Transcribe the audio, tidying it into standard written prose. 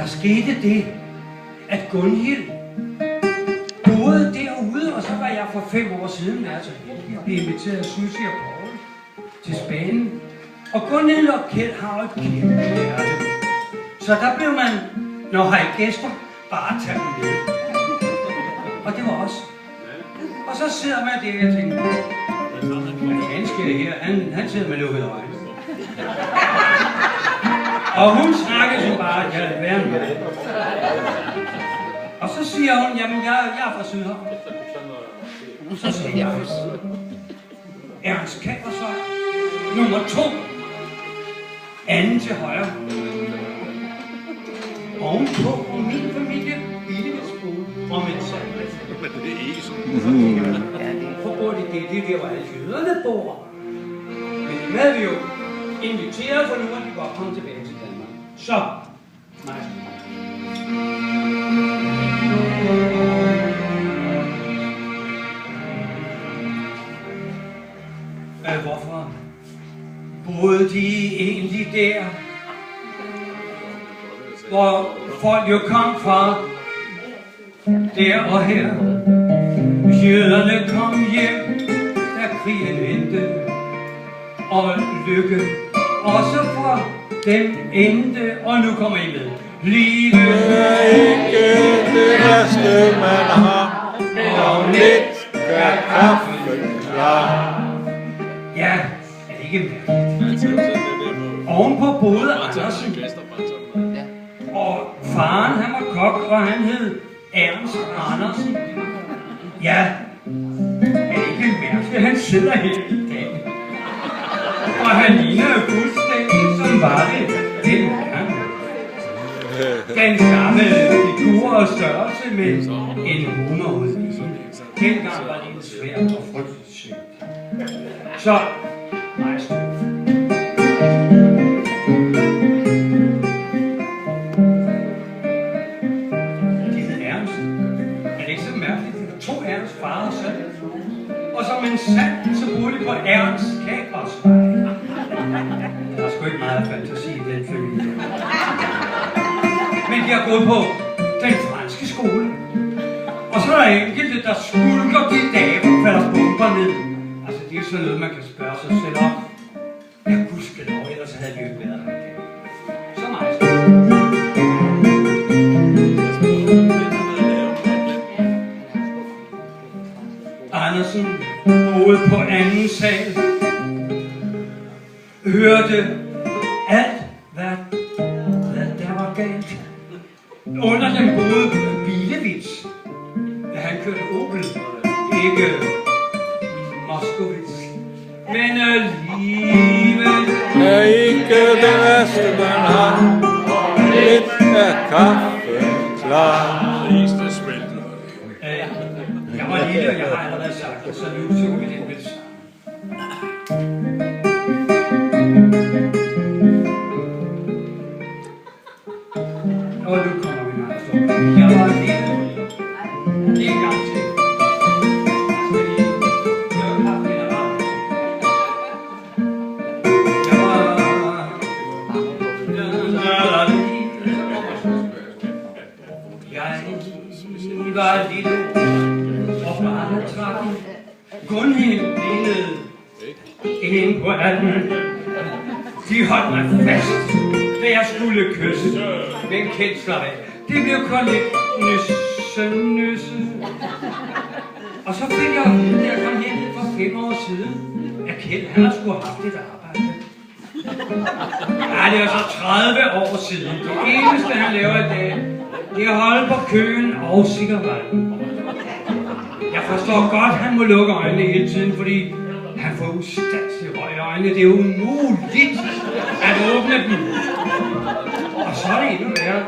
Der skete det, at Gunhild boede derude, og så var jeg for 5 år siden altså heldig at blive inviteret af Susie og Paul til Spanien. Og Gunhild og Kjeld har et kæmpe hjerte. Så der blev man, når har I gæster, bare tage dem med. Og det var os. Og så sidder man der og tænker, hvad fanden sker det her? Han sidder med lukkede øjne. Og hun snakker som bare, jeg er værre med det. Og så siger hun, jamen jeg er fra Sydhavn. Så siger jeg, Ernst Kæmpersvej, nummer 2, anden til højre. Ovenpå, og min familie, Billingsboe og min sand. Det er ikke sådan. Hvor bor de det? Det er der, hvor alle jøderne bor. Men det havde vi jo inviteret, for nu er de godt kommet tilbage til Danmark. Så, nej. Hvorfor boede de egentlig der, hvor folk jo kom fra, der og her? Jøderne kom hjem, da krigen endte, og lykke også for dem endte, og nu kommer I med. Livet er ikke det værste, man har, og lidt gør kaffen klar. Ja, er det ikke mærkeligt? Ovenpå boede Andersen, og faren han var kok, og han hed Ernst Andersen. Ja, er det ikke mærkeligt, han sidder her i dag? Og han ligner jo fuldstændig, som var det dengang. Den samme figur og størrelse med en humorudvise. Dengang var det svært og frygteligt sygt. Så, mejster. Det hed Ernst. Er det ikke så mærkeligt? Det var 2 Ernst, far og søn. Og som en sand, så boede de på Ernst Kæmpersvej. Der er sgu ikke meget fantasi i den familie. Men de har gået på den franske skole. Og så er der enkelte, der skulker de dage, hvor falder bomber ned. Altså, det er sådan noget, man kan spørge sig selv om. Ja, gudskelov, ellers havde vi jo ikke været her i dag. Så meget. Andersen boede på anden sal. Hørte alt, hvad der var galt. Under den boede Bilewitz. Han kørte Opel, ikke Moskowitz. Men alligevel er ikke det værste, man har, og lidt er kaffen klar. Jeg var lille, og jeg har allerede sagt det, så nu synger vi det med det samme. Og nu kommer vi meget stort. Jeg var lille. Lige en gang til. Jeg var lille, og barnetrappen. Gunhild lignede inde på 18. De holdt mig fast, da jeg skulle kysse. Men Kjeld slap af. Det blev kun lidt nysse. Og så fik jeg at vide, da jeg kom herned for 5 år siden, at Kjeld han har sgu haft et arbejde. Ja, det er så 30 år siden. Det eneste han laver i dag, det er at holde på køen og cigaretten. Jeg forstår godt, han må lukke øjnene hele tiden, fordi han får ustandselig røg i øjnene. Det er umuligt at åbne dem. Og så er det endnu værre.